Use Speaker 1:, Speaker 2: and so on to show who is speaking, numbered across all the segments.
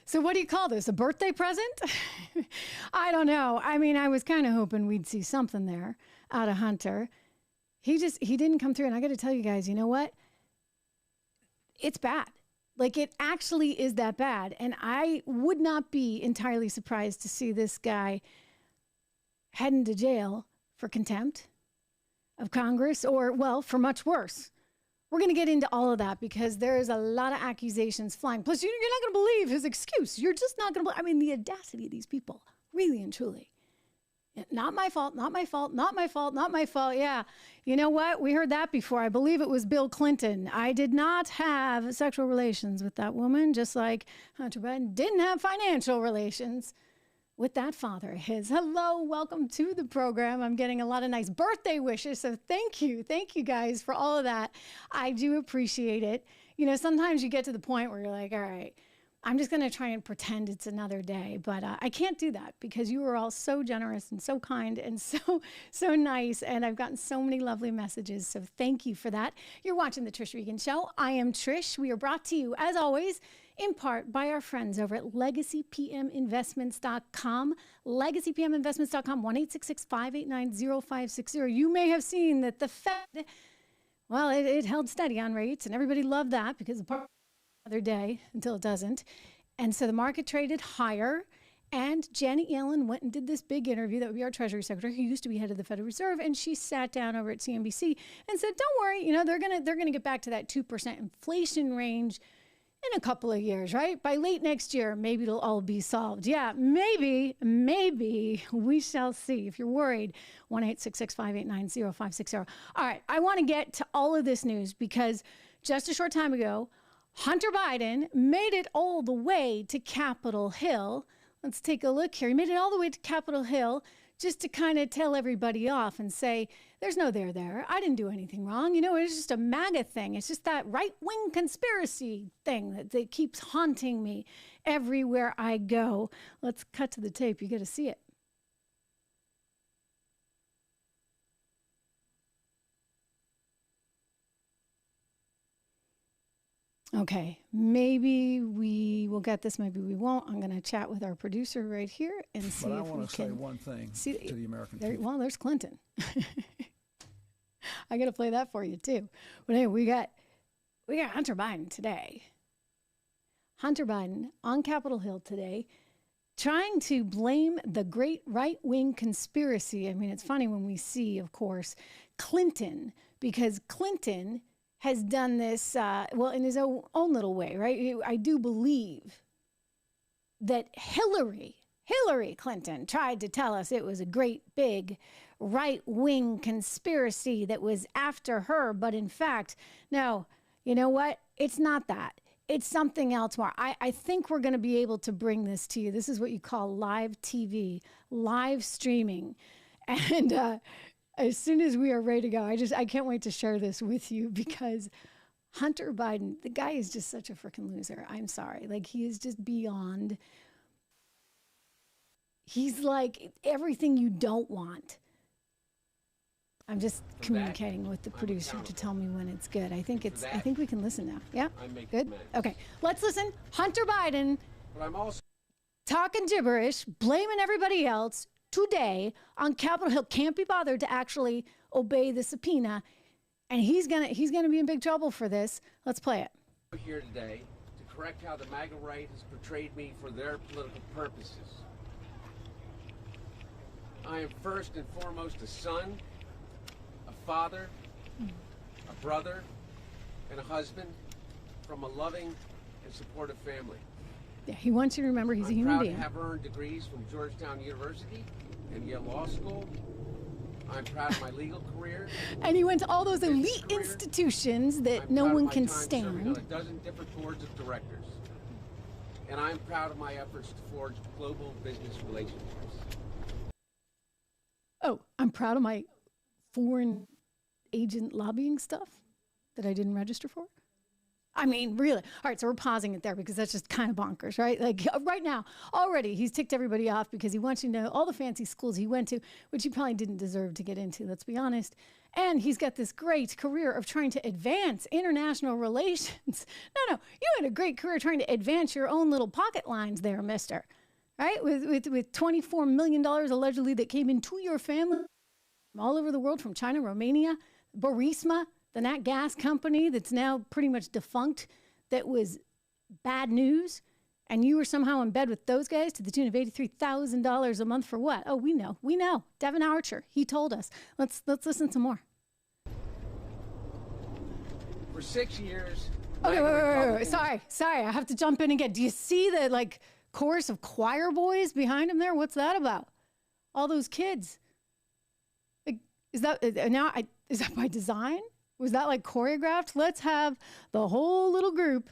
Speaker 1: So what do you call this? A birthday present? I don't know. I mean, I was kind of hoping we'd see something there out of Hunter. He didn't come through. And I got to tell you guys, you know what? It's bad. Like, it actually is that bad. And I would not be entirely surprised to see this guy heading to jail for contempt of Congress or, well, for much worse. We're going to get into all of that because there's a lot of accusations flying. Plus, you're not going to believe his excuse. You're just not going to believe. I mean, the audacity of these people, really and truly. Not my fault, not my fault, not my fault, not my fault. Yeah. You know what? We heard that before. I believe it was Bill Clinton. I did not have sexual relations with that woman, just like Hunter Biden didn't have financial relations with that father of his. Hello, welcome to the program. I'm getting a lot of nice birthday wishes, so thank you. Thank you guys for all of that. I do appreciate it. You know, sometimes you get to the point where you're like, all right, I'm just going to try and pretend it's another day, but I can't do that because you are all so generous and so kind and so nice, and I've gotten so many lovely messages, so thank you for that. You're watching The Trish Regan Show. I am Trish. We are brought to you, as always, in part by our friends over at LegacyPMInvestments.com, LegacyPMInvestments.com, 1-866-589-0560. You may have seen that the Fed, well, it held steady on rates, and everybody loved that because the other day until it doesn't. And so the market traded higher, and Janet Yellen went and did this big interview. That would be our Treasury Secretary, who used to be head of the Federal Reserve, and she sat down over at CNBC and said, don't worry, you know, they're gonna get back to that 2% inflation range in a couple of years, right? By late next year, maybe it'll all be solved. Yeah, maybe we shall see. If you're worried, 1-866-589-0560. All right, I want to get to all of this news because just a short time ago, Hunter Biden made it all the way to Capitol Hill. Let's take a look here. He made it all the way to Capitol Hill just to kind of tell everybody off and say, there's no there. I didn't do anything wrong. You know, it's just a MAGA thing. It's just that right-wing conspiracy thing that keeps haunting me everywhere I go. Let's cut to the tape. You got to see it. Okay, maybe we will get this, maybe we won't. I'm going to chat with our producer right here and see if we can.
Speaker 2: But I want to say one thing to the American people.
Speaker 1: Well, there's Clinton. I got to play that for you too. But anyway, we got Hunter Biden today. Hunter Biden on Capitol Hill today, trying to blame the great right-wing conspiracy. I mean, it's funny when we see, of course, Clinton, because Clinton has done this, well, in his own little way, right? I do believe that Hillary Clinton tried to tell us it was a great big right-wing conspiracy that was after her. But in fact, no, you know what? It's not that. It's something else more. I think we're going to be able to bring this to you. This is what you call live TV, live streaming. And as soon as we are ready to go, I can't wait to share this with you because Hunter Biden, the guy is just such a freaking loser. I'm sorry. Like, he is just beyond. He's like everything you don't want. I'm just communicating with the producer to tell me when it's good. I think we can listen now. Yeah? Good? Okay. Let's listen. Hunter Biden talking gibberish, blaming everybody else today on Capitol Hill, can't be bothered to actually obey the subpoena, and he's gonna be in big trouble for this. Let's play it.
Speaker 3: We're here today to correct how the MAGA right has portrayed me for their political purposes. I am first and foremost a son, a father, a brother, and a husband from a loving and supportive family.
Speaker 1: Yeah, he wants you to remember he's a human being.
Speaker 3: I'm proud to have earned degrees from Georgetown University and Yale Law School. I'm proud of my legal career.
Speaker 1: And he went to all those elite institutions that no one can stand.
Speaker 3: A dozen different boards of directors. And I'm proud of my efforts to forge global business relationships.
Speaker 1: Oh, I'm proud of my foreign agent lobbying stuff that I didn't register for. I mean, really. All right, so we're pausing it there because that's just kind of bonkers, right? Like right now, already he's ticked everybody off because he wants you to know all the fancy schools he went to, which he probably didn't deserve to get into, let's be honest. And he's got this great career of trying to advance international relations. No, you had a great career trying to advance your own little pocket lines there, mister. Right? With $24 million allegedly that came into your family from all over the world, from China, Romania, Burisma, the Nat Gas company that's now pretty much defunct, that was bad news, and you were somehow in bed with those guys to the tune of $83,000 a month for what? Oh, we know. Devin Archer, he told us. Let's listen some more.
Speaker 3: For 6 years.
Speaker 1: Okay, wait. Sorry, I have to jump in again. Do you see the chorus of choir boys behind him there? What's that about? All those kids. Is that by design? Was that choreographed? Let's have the whole little group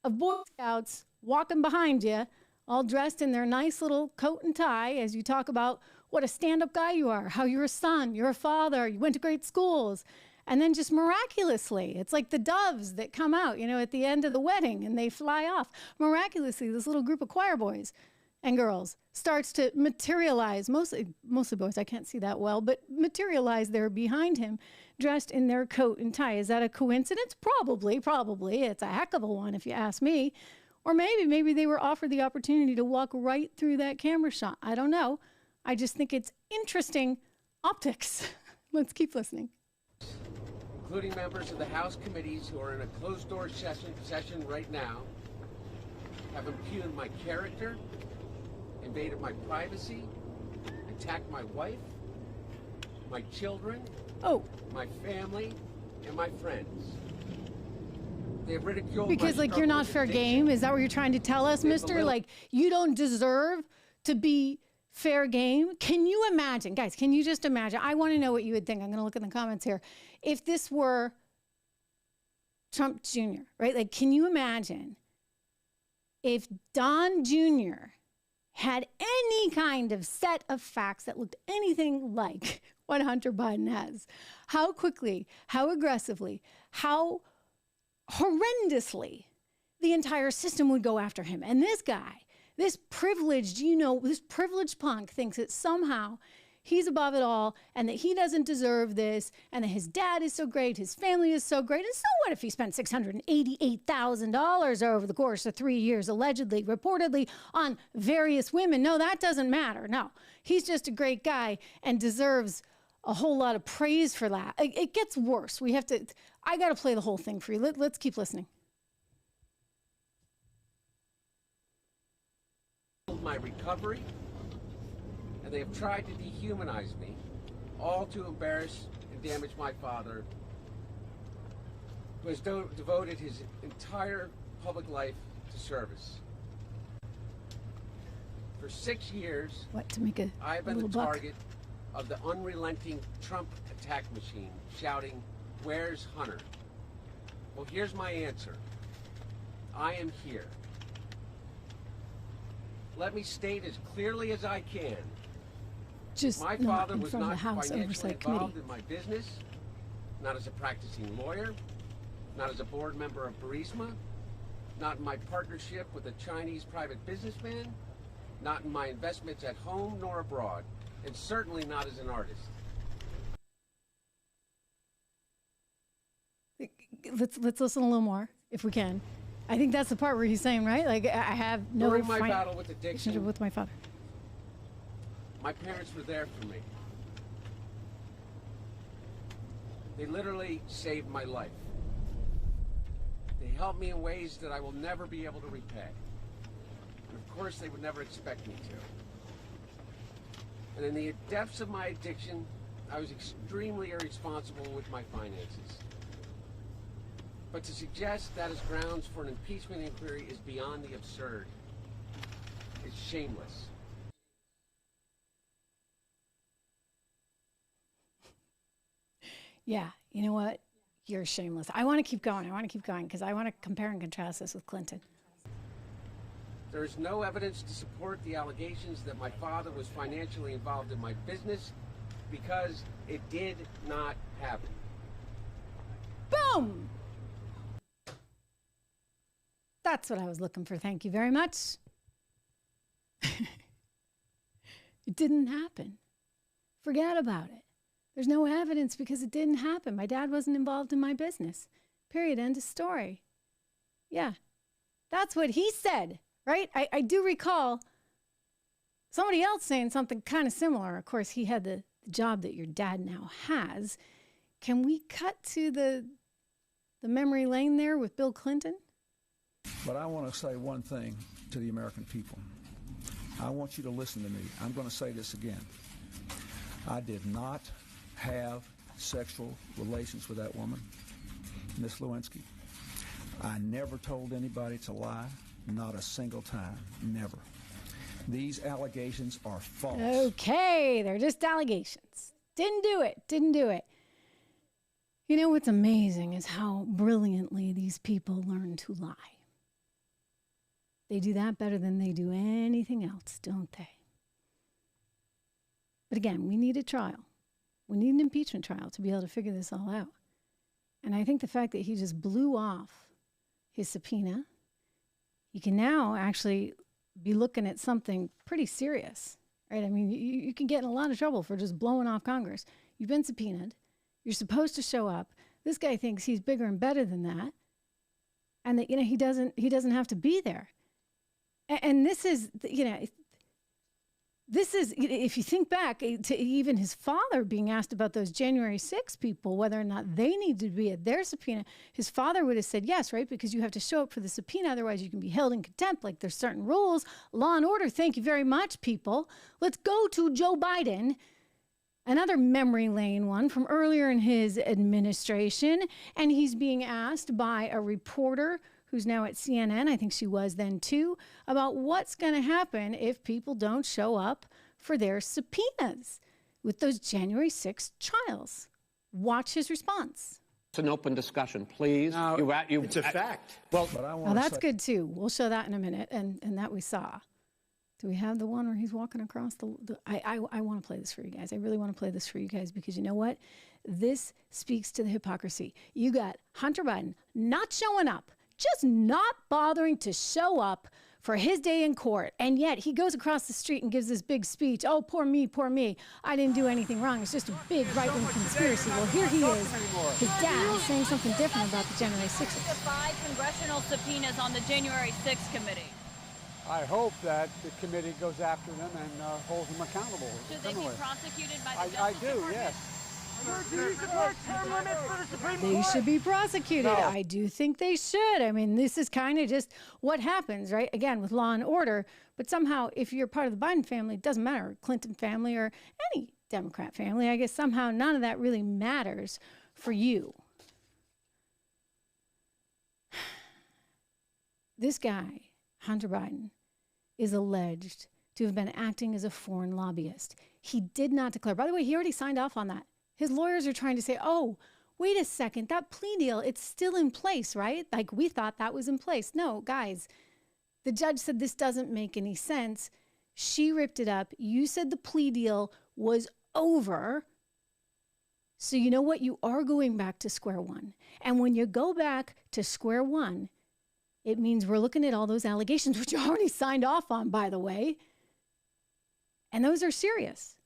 Speaker 1: of Boy Scouts walking behind you, all dressed in their nice little coat and tie as you talk about what a stand-up guy you are, how you're a son, you're a father, you went to great schools. And then just miraculously, it's like the doves that come out, at the end of the wedding and they fly off. Miraculously, this little group of choir boys and girls starts to materialize, mostly boys, I can't see that well, but materialize there behind him, dressed in their coat and tie. Is that a coincidence? Probably. It's a heck of a one if you ask me. Or maybe they were offered the opportunity to walk right through that camera shot. I don't know. I just think it's interesting optics. Let's keep listening.
Speaker 3: Including members of the House committees who are in a closed-door session right now, have impugned my character, invaded my privacy, attacked my wife, my children, my family, and my friends. They have ridiculed
Speaker 1: because you're not fair game. Is that what you're trying to tell us, mister? You don't deserve to be fair game. Can you imagine, guys, can you just imagine? I want to know what you would think. I'm going to look in the comments here. If this were Trump Jr., right? Can you imagine if Don Jr. had any kind of set of facts that looked anything like what Hunter Biden has? How quickly, how aggressively, how horrendously the entire system would go after him. And this guy, this privileged punk thinks that somehow he's above it all and that he doesn't deserve this and that his dad is so great, his family is so great. And so what if he spent $688,000 over the course of 3 years, allegedly, reportedly, on various women? No, that doesn't matter. No, he's just a great guy and deserves a whole lot of praise for that. It gets worse. I got to play the whole thing for you. Let's keep listening.
Speaker 3: My recovery, and they have tried to dehumanize me, all to embarrass and damage my father, who has devoted his entire public life to service. For 6 years, I have been the target of the unrelenting Trump attack machine, shouting, "Where's Hunter?" Well, here's my answer. I am here. Let me state as clearly as I can. My father was not
Speaker 1: House
Speaker 3: financially
Speaker 1: Oversight Committee.
Speaker 3: involved in my business, not as a practicing lawyer, not as a board member of Burisma, not in my partnership with a Chinese private businessman, not in my investments at home nor abroad, and certainly not as an artist.
Speaker 1: Let's listen a little more, if we can. I think that's the part where he's saying, right? I have no
Speaker 3: During my battle with addiction,
Speaker 1: with my father.
Speaker 3: My parents were there for me. They literally saved my life. They helped me in ways that I will never be able to repay. And of course, they would never expect me to. And in the depths of my addiction, I was extremely irresponsible with my finances. But to suggest that is grounds for an impeachment inquiry is beyond the absurd. It's shameless.
Speaker 1: Yeah, you know what? You're shameless. I want to keep going because I want to compare and contrast this with Clinton.
Speaker 3: There is no evidence to support the allegations that my father was financially involved in my business because it did not happen.
Speaker 1: Boom! That's what I was looking for. Thank you very much. It didn't happen. Forget about it. There's no evidence because it didn't happen. My dad wasn't involved in my business. Period. End of story. Yeah. That's what he said, right? I do recall somebody else saying something kind of similar. Of course, he had the job that your dad now has. Can we cut to the memory lane there with Bill Clinton?
Speaker 2: But I want to say one thing to the American people. I want you to listen to me. I'm going to say this again. I did not have sexual relations with that woman, Miss Lewinsky. I never told anybody to lie, not a single time, never. These allegations are false.
Speaker 1: Okay, they're just allegations. Didn't do it. You know what's amazing is how brilliantly these people learn to lie. They do that better than they do anything else, don't they? But again, we need a trial. We need an impeachment trial to be able to figure this all out. And I think the fact that he just blew off his subpoena, he can now actually be looking at something pretty serious, right? I mean, you can get in a lot of trouble for just blowing off Congress. You've been subpoenaed. You're supposed to show up. This guy thinks he's bigger and better than that, and that he doesn't have to be there. And this is, if you think back to even his father being asked about those January 6 people, whether or not they need to be at their subpoena, his father would have said yes, right? Because you have to show up for the subpoena. Otherwise, you can be held in contempt. Like there's certain rules. Law and order. Thank you very much, people. Let's go to Joe Biden. Another memory lane one from earlier in his administration. And he's being asked by a reporter who's now at CNN, I think she was then too, about what's going to happen if people don't show up for their subpoenas with those January 6th trials. Watch his response.
Speaker 4: It's an open discussion, please.
Speaker 5: Now, it's a fact.
Speaker 2: Well,
Speaker 1: that's good too. We'll show that in a minute, and that we saw. Do we have the one where he's walking across I want to play this for you guys. I really want to play this for you guys because you know what? This speaks to the hypocrisy. You got Hunter Biden not showing up, just not bothering to show up for his day in court. And yet he goes across the street and gives this big speech. Oh, poor me, poor me. I didn't do anything wrong. It's just a big right-wing conspiracy. Well, here he is, his dad, saying something different about the January 6th.
Speaker 6: The 5 congressional subpoenas on the January 6th committee.
Speaker 5: I hope that the committee goes after them and holds them accountable.
Speaker 6: Should they be prosecuted by the
Speaker 5: I
Speaker 6: Justice
Speaker 5: do,
Speaker 6: Department?
Speaker 5: yes.
Speaker 1: They should be prosecuted.
Speaker 5: No.
Speaker 1: I do think they should. I mean, this is kind of just what happens, right? Again, with law and order. But somehow, if you're part of the Biden family, it doesn't matter, Clinton family or any Democrat family, I guess somehow none of that really matters for you. This guy, Hunter Biden, is alleged to have been acting as a foreign lobbyist. He did not declare. By the way, he already signed off on that. His lawyers are trying to say, oh, wait a second, that plea deal, it's still in place, right? Like we thought that was in place. No, guys, the judge said this doesn't make any sense. She ripped it up. You said the plea deal was over. So you know what? You are going back to square one. And when you go back to square one, it means we're looking at all those allegations, which you already signed off on, by the way. And those are serious.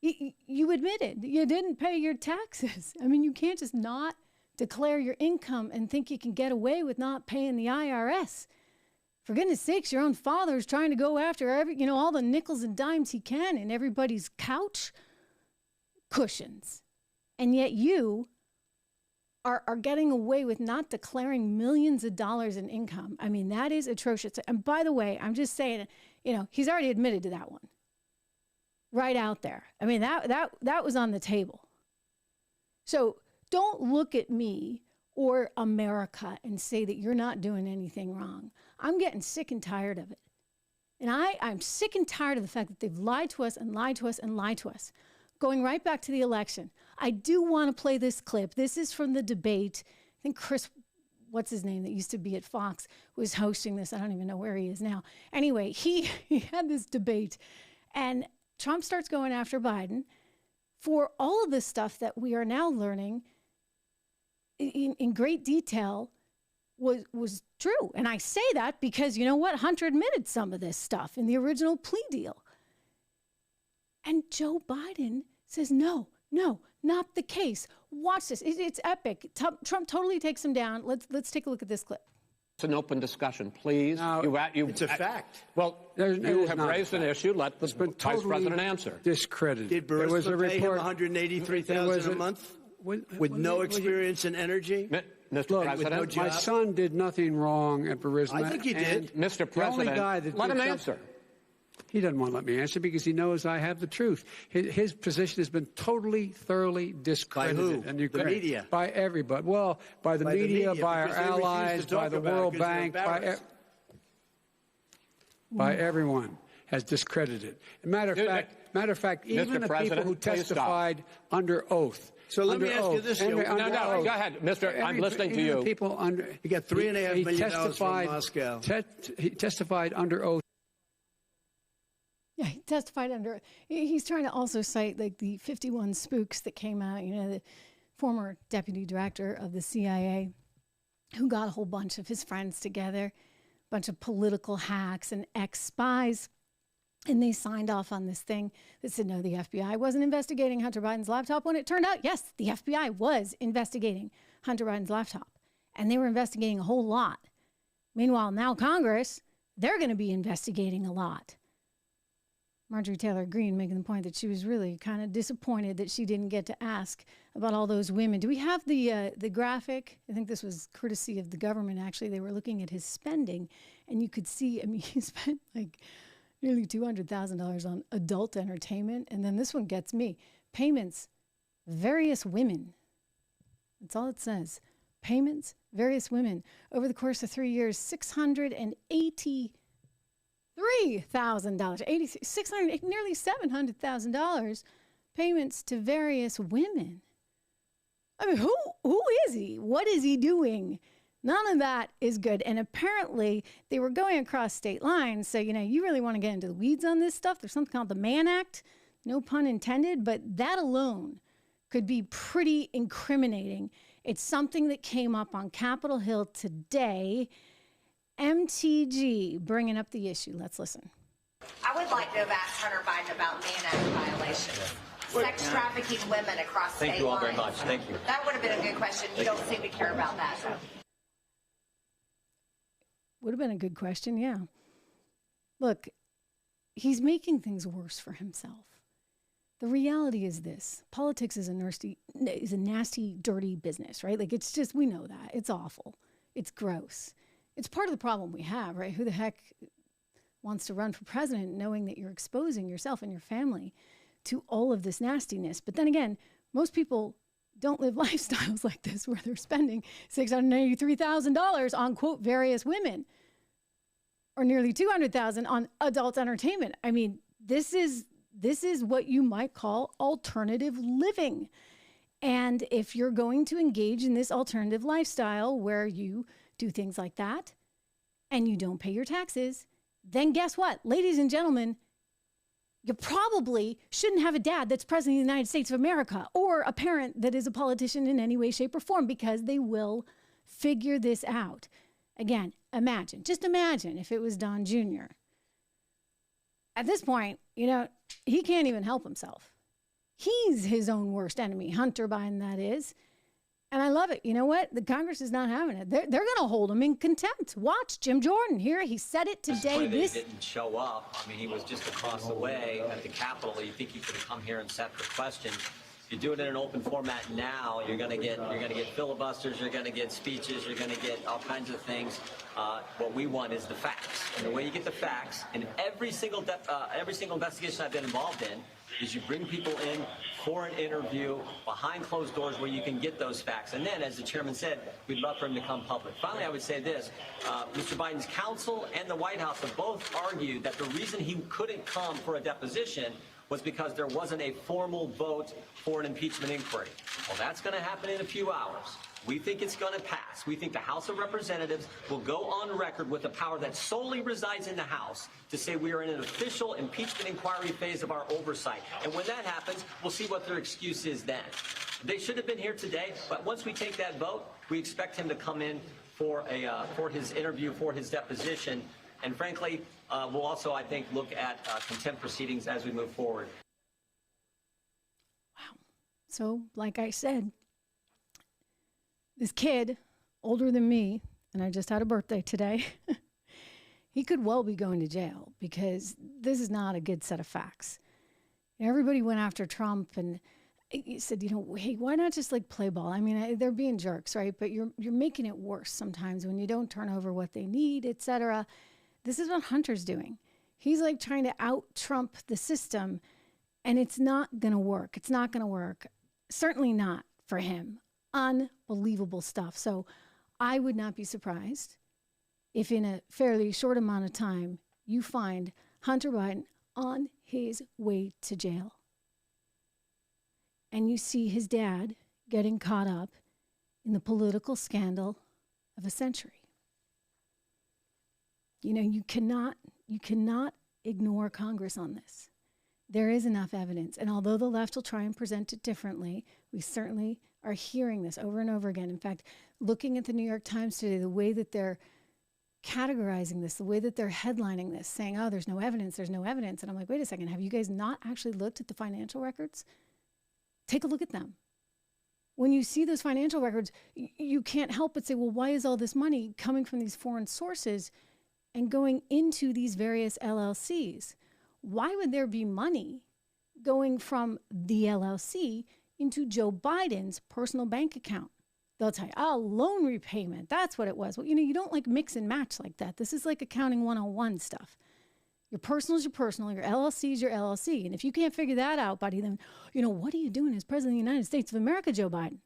Speaker 1: You admitted you didn't pay your taxes. I mean, you can't just not declare your income and think you can get away with not paying the IRS. For goodness sakes, your own father is trying to go after all the nickels and dimes he can in everybody's couch cushions. And yet you are getting away with not declaring millions of dollars in income. I mean, that is atrocious. And by the way, I'm just saying, he's already admitted to that one. Right out there. I mean, that was on the table. So don't look at me or America and say that you're not doing anything wrong. I'm getting sick and tired of it. And I'm sick and tired of the fact that they've lied to us and lied to us and lied to us. Going right back to the election, I do want to play this clip. This is from the debate. I think Chris, what's his name, that used to be at Fox, was hosting this. I don't even know where he is now. Anyway, he had this debate, and Trump starts going after Biden for all of this stuff that we are now learning in great detail was true. And I say that because, you know what? Hunter admitted some of this stuff in the original plea deal. And Joe Biden says, no, not the case. Watch this. It's epic. Trump totally takes him down. Let's take a look at this clip.
Speaker 4: It's an open discussion, please.
Speaker 7: Now, it's a fact.
Speaker 4: Well, you have raised an issue. Let the Vice President answer.
Speaker 7: Discredited.
Speaker 5: Did Burisma pay him $183,000 a month with no experience in energy?
Speaker 4: Mr. President,
Speaker 7: my son did nothing wrong at Burisma.
Speaker 5: I think he did.
Speaker 4: Mr. President, let him answer.
Speaker 7: He doesn't want to let me answer because he knows I have the truth. His position has been totally, thorouly discredited.
Speaker 5: By who? The media?
Speaker 7: By everybody. Well, by the media, by our allies, by the World Bank, by everyone has discredited. Matter of fact, even the people who testified under oath.
Speaker 5: So let me ask you this.
Speaker 4: No, go ahead, Mister. I'm listening to you.
Speaker 7: People under.
Speaker 5: He got $3.5 million from Moscow.
Speaker 7: He testified under oath.
Speaker 1: Yeah, he testified under. He's trying to also cite like the 51 spooks that came out. You know, the former deputy director of the CIA, who got a whole bunch of his friends together, a bunch of political hacks and ex-spies, and they signed off on this thing that said, no, the FBI wasn't investigating Hunter Biden's laptop. When it turned out, yes, the FBI was investigating Hunter Biden's laptop, and they were investigating a whole lot. Meanwhile, now Congress, they're going to be investigating a lot. Marjorie Taylor Greene making the point that she was really kind of disappointed that she didn't get to ask about all those women. Do we have the graphic? I think this was courtesy of the government, actually. They were looking at his spending, and you could see, I mean, he spent like nearly $200,000 on adult entertainment. And then this one gets me. Payments, various women. That's all it says. Payments, various women. Over the course of 3 years, $683,000, nearly $700,000 payments to various women. I mean, who is he? What is he doing? None of that is good. And apparently they were going across state lines. So, you know, you really want to get into the weeds on this stuff. There's something called the MANN Act, no pun intended, but that alone could be pretty incriminating. It's something that came up on Capitol Hill today. MTG bringing up the issue. Let's listen.
Speaker 8: I would like to have asked Hunter Biden about MANN Act violations. Sex trafficking women across state lines.
Speaker 9: Thank you all very much. Thank you.
Speaker 8: That would have been a good question. You don't seem to care about that.
Speaker 1: Would have been a good question, yeah. Look, he's making things worse for himself. The reality is this. Politics is a nasty, dirty business, right? Like, it's just, we know that. It's awful. It's gross. It's part of the problem we have, right? Who the heck wants to run for president knowing that you're exposing yourself and your family to all of this nastiness? But then again, most people don't live lifestyles like this where they're spending $683,000 on, quote, various women, or nearly $200,000 on adult entertainment. I mean, this is what you might call alternative living. And if you're going to engage in this alternative lifestyle where you do things like that and you don't pay your taxes, then guess what? Ladies and gentlemen, you probably shouldn't have a dad that's president of the United States of America or a parent that is a politician in any way, shape, or form, because they will figure this out. Again, just imagine if it was Don Jr. At this point, you know, he can't even help himself. He's his own worst enemy, Hunter Biden, that is. And I love it. You know what? The Congress is not having it. They're going to hold him in contempt. Watch Jim Jordan here. He said it today.
Speaker 9: He didn't show up. I mean, he was just across the way at the Capitol. You think he could have come here and sat for questions? If you do it in an open format now, you're going to get filibusters. You're going to get speeches. You're going to get all kinds of things. What we want is the facts. And the way you get the facts in every single investigation I've been involved in is you bring people in for an interview behind closed doors where you can get those facts. And then, as the chairman said, we'd love for him to come public. Finally, I would say this. Mr. Biden's counsel and the White House have both argued that the reason he couldn't come for a deposition was because there wasn't a formal vote for an impeachment inquiry. Well, that's going to happen in a few hours. We think it's going to pass. We think the House of Representatives will go on record with the power that solely resides in the House to say we are in an official impeachment inquiry phase of our oversight. And when that happens, we'll see what their excuse is then. They should have been here today, but once we take that vote, we expect him to come in for his interview, for his deposition. And frankly, we'll also, I think, look at contempt proceedings as we move forward.
Speaker 1: Wow. So, like I said, this kid, older than me, and I just had a birthday today, he could well be going to jail because this is not a good set of facts. Everybody went after Trump and he said, hey, why not just like play ball? I mean, they're being jerks, right? But you're making it worse sometimes when you don't turn over what they need, et cetera. This is what Hunter's doing. He's like trying to out-Trump the system, and it's not going to work. It's not going to work. Certainly not for him. Unbelievable stuff. So I would not be surprised if in a fairly short amount of time you find Hunter Biden on his way to jail. And you see his dad getting caught up in the political scandal of a century. You cannot ignore Congress on this. There is enough evidence. And although the left will try and present it differently, we certainly are hearing this over and over again. In fact, looking at the New York Times today, the way that they're categorizing this, the way that they're headlining this, saying, oh, there's no evidence. And I'm like, wait a second, have you guys not actually looked at the financial records? Take a look at them. When you see those financial records, you can't help but say, well, why is all this money coming from these foreign sources and going into these various LLCs? Why would there be money going from the LLC into Joe Biden's personal bank account? They'll tell you, oh, loan repayment, that's what it was. Well, you don't like mix and match like that. This is like accounting 101 stuff. Your personal is your personal, your LLC is your LLC. And if you can't figure that out, buddy, then, what are you doing as president of the United States of America, Joe Biden?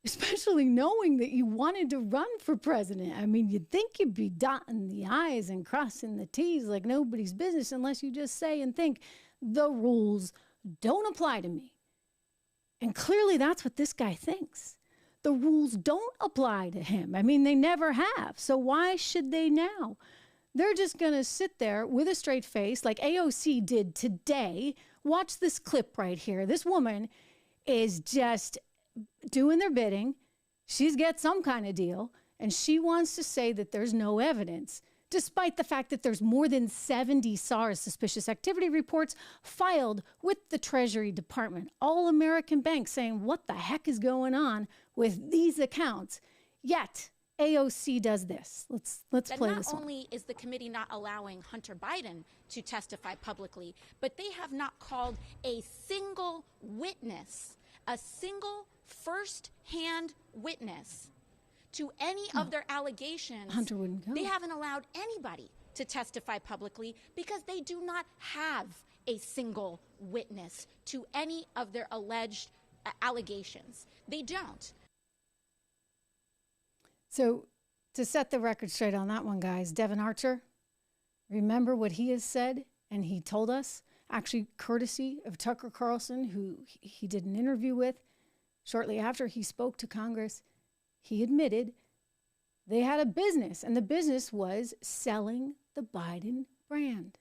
Speaker 1: Especially knowing that you wanted to run for president. I mean, you'd think you'd be dotting the I's and crossing the T's like nobody's business unless you just say and think, the rules don't apply to me. And clearly that's what this guy thinks. The rules don't apply to him. I mean, they never have. So why should they now? They're just going to sit there with a straight face like AOC did today. Watch this clip right here. This woman is just doing their bidding. She's got some kind of deal, and she wants to say that there's no evidence, despite the fact that there's more than 70 SARS suspicious activity reports filed with the Treasury Department. All American banks saying, what the heck is going on with these accounts? Yet AOC does this. Let's play this one.
Speaker 10: Not only is the committee not allowing Hunter Biden to testify publicly, but they have not called a single witness, a single first-hand witness to any of their allegations.
Speaker 1: Hunter wouldn't go.
Speaker 10: They haven't allowed anybody to testify publicly because they do not have a single witness to any of their alleged allegations. They don't.
Speaker 1: So to set the record straight on that one, guys, Devin Archer, remember what he has said and he told us, actually courtesy of Tucker Carlson, who he did an interview with shortly after he spoke to Congress. He admitted they had a business, and the business was selling the Biden brand.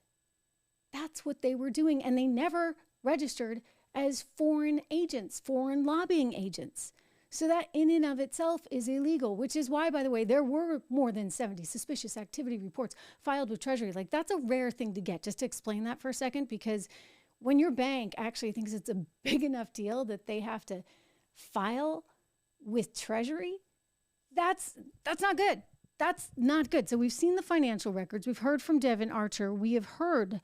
Speaker 1: That's what they were doing, and they never registered as foreign agents, foreign lobbying agents. So that in and of itself is illegal, which is why, by the way, there were more than 70 suspicious activity reports filed with Treasury. Like, that's a rare thing to get. Just to explain that for a second, because when your bank actually thinks it's a big enough deal that they have to file with Treasury, that's not good. That's not good. So we've seen the financial records. We've heard from Devin Archer. We have heard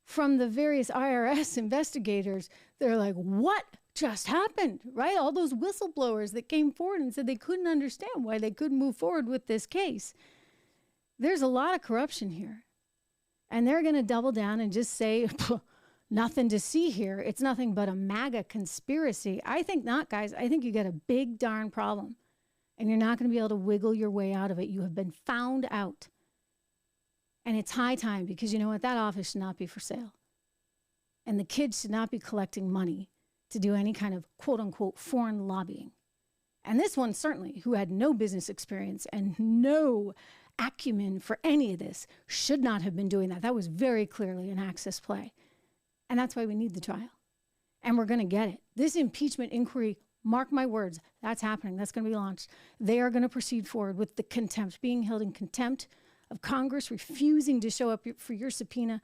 Speaker 1: from the various IRS investigators. They're like, what just happened, right? All those whistleblowers that came forward and said they couldn't understand why they couldn't move forward with this case. There's a lot of corruption here. And they're going to double down and just say, nothing to see here. It's nothing but a MAGA conspiracy. I think not, guys. I think you got a big darn problem. And you're not going to be able to wiggle your way out of it. You have been found out. And it's high time, because you know what? That office should not be for sale. And the kids should not be collecting money to do any kind of quote-unquote foreign lobbying. And this one, certainly, who had no business experience and no acumen for any of this, should not have been doing that. That was very clearly an access play. And that's why we need the trial. And we're going to get it. This impeachment inquiry Mark my words, that's happening. That's going to be launched. They are going to proceed forward with the contempt, being held in contempt of Congress, refusing to show up for your subpoena.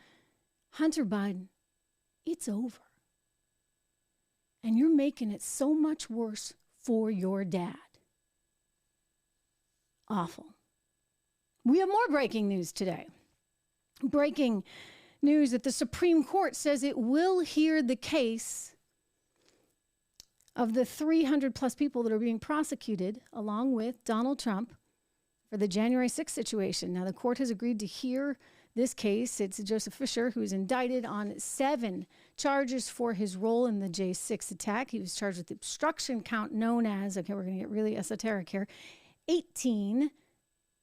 Speaker 1: Hunter Biden, it's over. And you're making it so much worse for your dad. Awful. We have more breaking news today. Breaking news that the Supreme Court says it will hear the case of the 300 plus people that are being prosecuted along with Donald Trump for the January 6th situation. Now, the court has agreed to hear this case. It's Joseph Fisher, who is indicted on 7 charges for his role in the J6 attack. He was charged with the obstruction count known as, okay, we're going to get really esoteric here, 18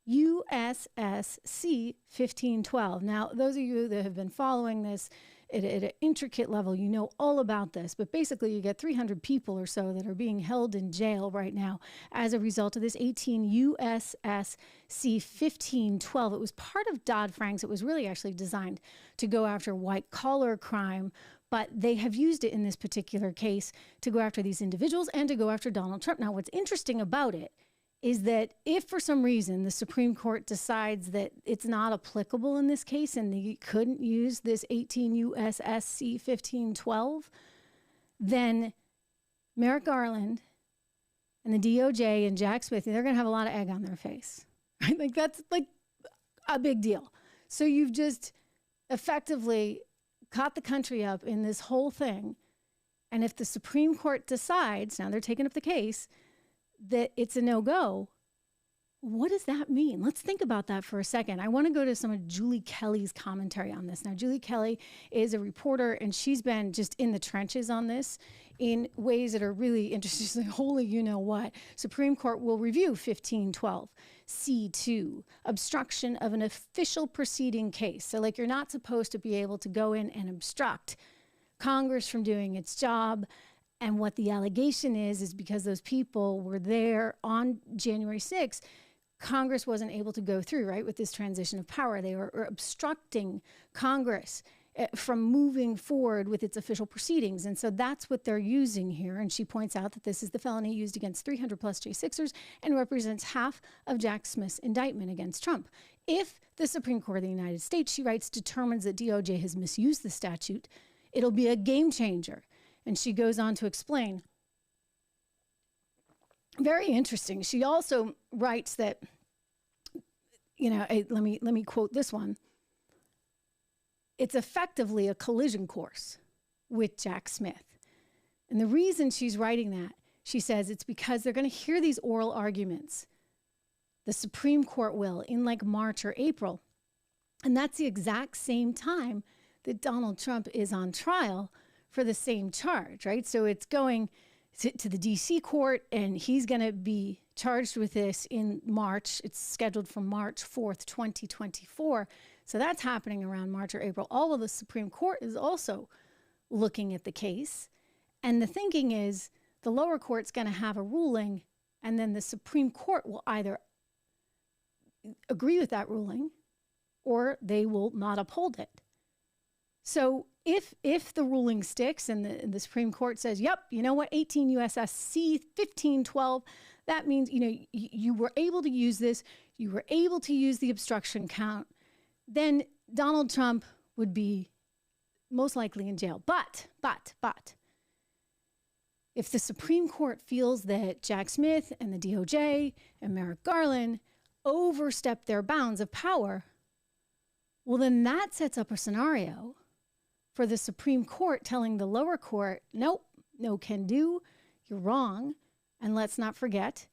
Speaker 1: USSC 1512. Now, those of you that have been following this at an intricate level, you know all about this. But basically, you get 300 people or so that are being held in jail right now as a result of this 18 USSC 1512. It was part of Dodd-Frank's. It was really actually designed to go after white-collar crime, but they have used it in this particular case to go after these individuals and to go after Donald Trump. Now, what's interesting about it is that if for some reason the Supreme Court decides that it's not applicable in this case and they couldn't use this 18 USSC 1512, then Merrick Garland and the DOJ and Jack Smith, they're going to have a lot of egg on their face. Right? Like, that's like a big deal. So you've just effectively caught the country up in this whole thing. And if the Supreme Court decides, now they're taking up the case, that it's a no-go, what does that mean? Let's think about that for a second. I want to go to some of Julie Kelly's commentary on this. Now, Julie Kelly is a reporter, and she's been just in the trenches on this in ways that are really interesting. She's like, holy you-know-what. Supreme Court will review 1512 C2, obstruction of an official proceeding case. So, like, you're not supposed to be able to go in and obstruct Congress from doing its job. And what the allegation is because those people were there on January 6th, Congress wasn't able to go through, right, with this transition of power. They were obstructing Congress from moving forward with its official proceedings. And so that's what they're using here. And she points out that this is the felony used against 300 plus J6ers and represents half of Jack Smith's indictment against Trump. If the Supreme Court of the United States, she writes, determines that DOJ has misused the statute, it'll be a game changer. And she goes on to explain. Very interesting. She also writes that, you know, let me quote this one. It's effectively a collision course with Jack Smith. And the reason she's writing that, she says, it's because they're going to hear these oral arguments. The Supreme Court will in like March or April. And that's the exact same time that Donald Trump is on trial for the same charge, right? So it's going to the D.C. court, and he's going to be charged with this in March. It's scheduled for March 4th, 2024. So that's happening around March or April. All of the Supreme Court is also looking at the case. And the thinking is the lower court's going to have a ruling, and then the Supreme Court will either agree with that ruling or they will not uphold it. So if the ruling sticks and the Supreme Court says, yep, you know what, 18 USSC 1512, that means, you know, you were able to use this, you were able to use the obstruction count, then Donald Trump would be most likely in jail. But, if the Supreme Court feels that Jack Smith and the DOJ and Merrick Garland overstepped their bounds of power, well, then that sets up a scenario for the Supreme Court telling the lower court, nope, no can do, you're wrong. And let's not forget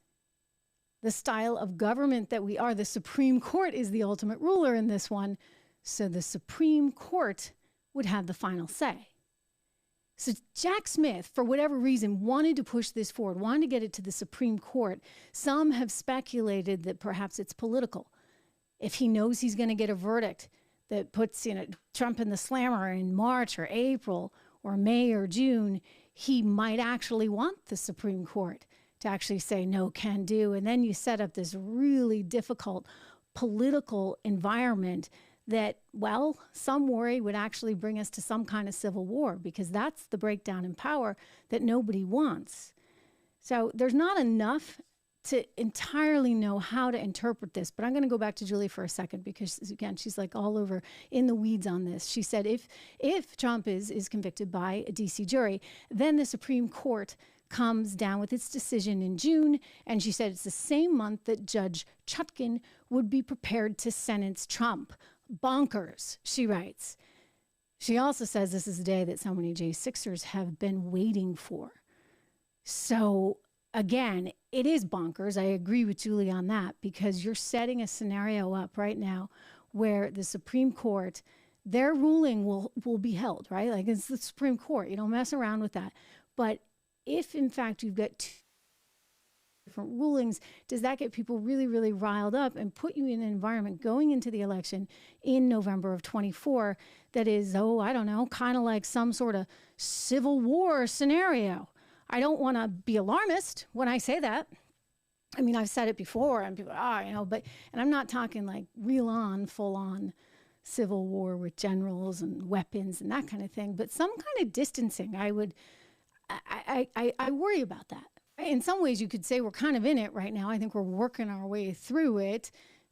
Speaker 1: the style of government that we are. The Supreme Court is the ultimate ruler in this one. So the Supreme Court would have the final say. So Jack Smith, for whatever reason, wanted to push this forward, wanted to get it to the Supreme Court. Some have speculated that perhaps it's political. If he knows he's going to get a verdict that puts, you know, Trump in the slammer in March or April or May or June, he might actually want the Supreme Court to actually say no can do. And then you set up this really difficult political environment that, well, some worry would actually bring us to some kind of civil war, because that's the breakdown in power that nobody wants. So there's not enough to entirely know how to interpret this, but I'm going to go back to Julie for a second because, again, she's like all over in the weeds on this. She said if Trump is convicted by a D.C. jury, then the Supreme Court comes down with its decision in June, and she said it's the same month that Judge Chutkan would be prepared to sentence Trump. Bonkers, she writes. She also says this is the day that so many J6ers have been waiting for. So, again, it is bonkers. I agree with Julie on that because you're setting a scenario up right now where the Supreme Court, their ruling will be held, right? Like it's the Supreme Court. You don't mess around with that. But if, in fact, you've got two different rulings, does that get people really, really riled up and put you in an environment going into the election in November of 24 that is, I don't know, kind of like some sort of civil war scenario? I don't want to be alarmist when I say that. I mean, I've said it before and people, and I'm not talking like full on civil war with generals and weapons and that kind of thing, but some kind of distancing. I worry about that. In some ways you could say we're kind of in it right now. I think we're working our way through it.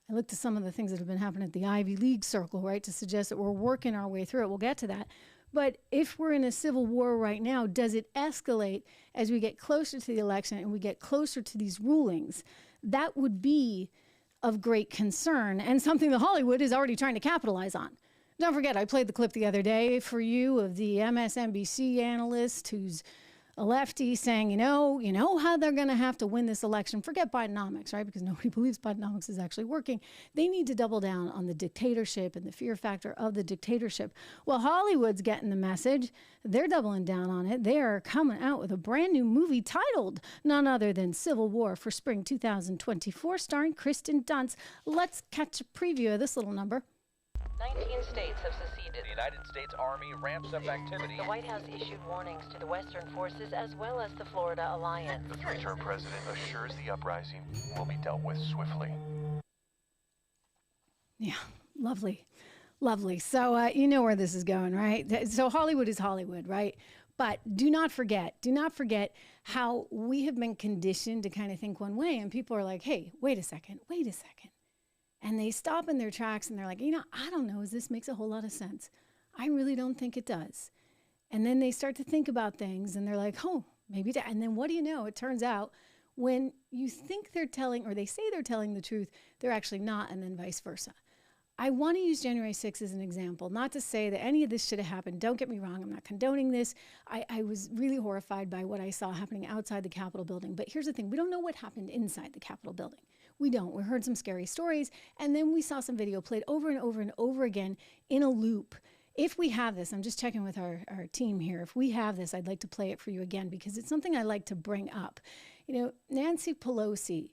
Speaker 1: I looked at some of the things that have been happening at the Ivy League circle, right, to suggest that we're working our way through it. We'll get to that. But if we're in a civil war right now, does it escalate as we get closer to the election and we get closer to these rulings? That would be of great concern and something that Hollywood is already trying to capitalize on. Don't forget, I played the clip the other day for you of the MSNBC analyst who's a lefty saying, you know how they're going to have to win this election. Forget Bidenomics, right? Because nobody believes Bidenomics is actually working. They need to double down on the dictatorship and the fear factor of the dictatorship. Well, Hollywood's getting the message. They're doubling down on it. They are coming out with a brand new movie titled none other than Civil War for spring 2024, starring Kristen Dunst. Let's catch a preview of this little number.
Speaker 11: 19 states have seceded.
Speaker 12: The United States Army ramps up activity.
Speaker 11: The White House issued warnings to the Western forces as well as the Florida Alliance.
Speaker 12: The three-term president assures the uprising will be dealt with swiftly.
Speaker 1: Yeah, lovely. Lovely. So you know where this is going, right? So Hollywood is Hollywood, right? But do not forget how we have been conditioned to kind of think one way. And people are like, hey, wait a second. And they stop in their tracks and they're like, I don't know, this makes a whole lot of sense. I really don't think it does. And then they start to think about things and they're like, oh, maybe that. And then what do you know? It turns out when you think they're telling, or they say they're telling the truth, they're actually not, and then vice versa. I want to use January 6th as an example, not to say that any of this should have happened. Don't get me wrong. I'm not condoning this. I was really horrified by what I saw happening outside the Capitol building. But here's the thing. We don't know what happened inside the Capitol building. We don't. We heard some scary stories, and then we saw some video played over and over and over again in a loop. If we have this, I'm just checking with our team here. If we have this, I'd like to play it for you again because it's something I like to bring up. Nancy Pelosi,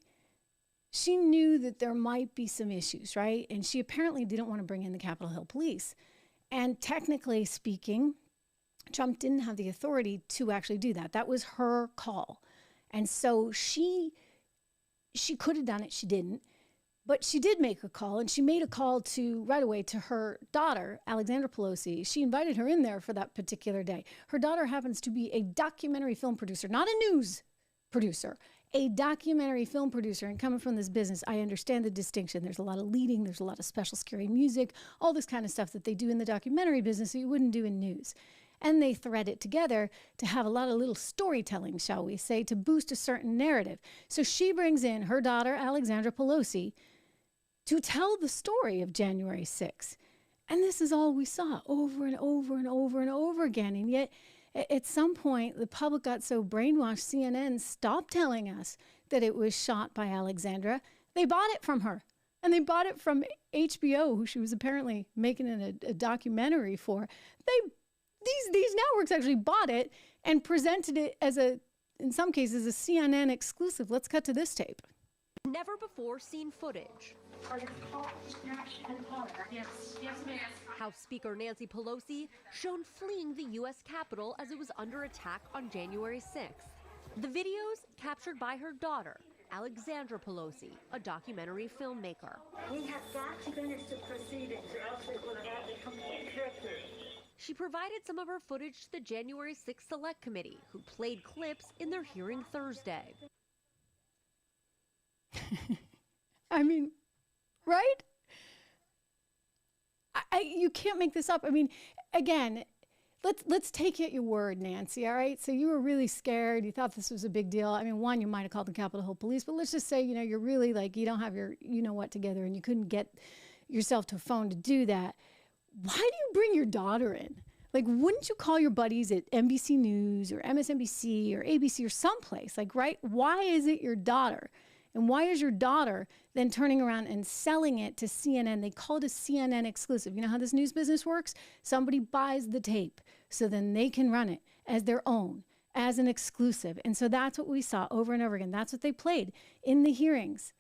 Speaker 1: she knew that there might be some issues, right? And she apparently didn't want to bring in the Capitol Hill police. And technically speaking, Trump didn't have the authority to actually do that. That was her call. And so she could have done it. She didn't. But she did make a call, and she made a call right away to her daughter, Alexandra Pelosi. She invited her in there for that particular day. Her daughter happens to be a documentary film producer, not a news producer, a documentary film producer. And coming from this business, I understand the distinction. There's a lot of leading. There's a lot of special scary music, all this kind of stuff that they do in the documentary business that you wouldn't do in news. And they thread it together to have a lot of little storytelling, shall we say, to boost a certain narrative. So she brings in her daughter, Alexandra Pelosi, to tell the story of January 6th. And this is all we saw over and over and over and over again. And yet, at some point, the public got so brainwashed, CNN stopped telling us that it was shot by Alexandra. They bought it from her. And they bought it from HBO, who she was apparently making a documentary for. These networks actually bought it and presented it as in some cases, a CNN exclusive. Let's cut to this tape.
Speaker 13: Never before seen footage. Yes, ma'am. House Speaker Nancy Pelosi shown fleeing the U.S. Capitol as it was under attack on January 6th. The videos captured by her daughter, Alexandra Pelosi, a documentary filmmaker.
Speaker 14: We have got to finish the proceedings or else it will add a complete character
Speaker 13: She provided some of her footage to the January 6th Select Committee, who played clips in their hearing Thursday.
Speaker 1: I mean, right? You can't make this up. I mean, again, let's take you at your word, Nancy, all right? So you were really scared. You thought this was a big deal. I mean, one, you might have called the Capitol Hill Police, but let's just say, you're really like, you don't have your you-know-what together and you couldn't get yourself to a phone to do that. Why do you bring your daughter in? Like, wouldn't you call your buddies at NBC News or MSNBC or ABC or someplace? Like, right? Why is it your daughter? And why is your daughter then turning around and selling it to CNN? They call it a CNN exclusive. You know how this news business works? Somebody buys the tape so then they can run it as their own, as an exclusive. And so that's what we saw over and over again. That's what they played in the hearings.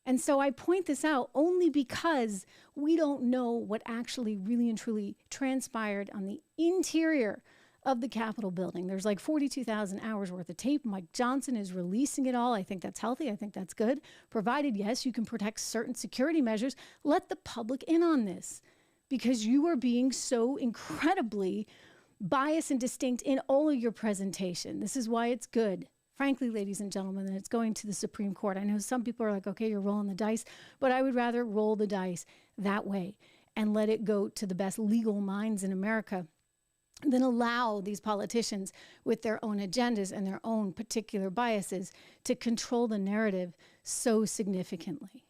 Speaker 1: And so I point this out only because we don't know what actually really and truly transpired on the interior of the Capitol building. There's like 42,000 hours worth of tape. Mike Johnson is releasing it all. I think that's healthy. I think that's good. Provided, yes, you can protect certain security measures. Let the public in on this because you are being so incredibly biased and distinct in all of your presentation. This is why it's good. Frankly, ladies and gentlemen, that it's going to the Supreme Court. I know some people are like, okay, you're rolling the dice, but I would rather roll the dice that way and let it go to the best legal minds in America than allow these politicians with their own agendas and their own particular biases to control the narrative so significantly.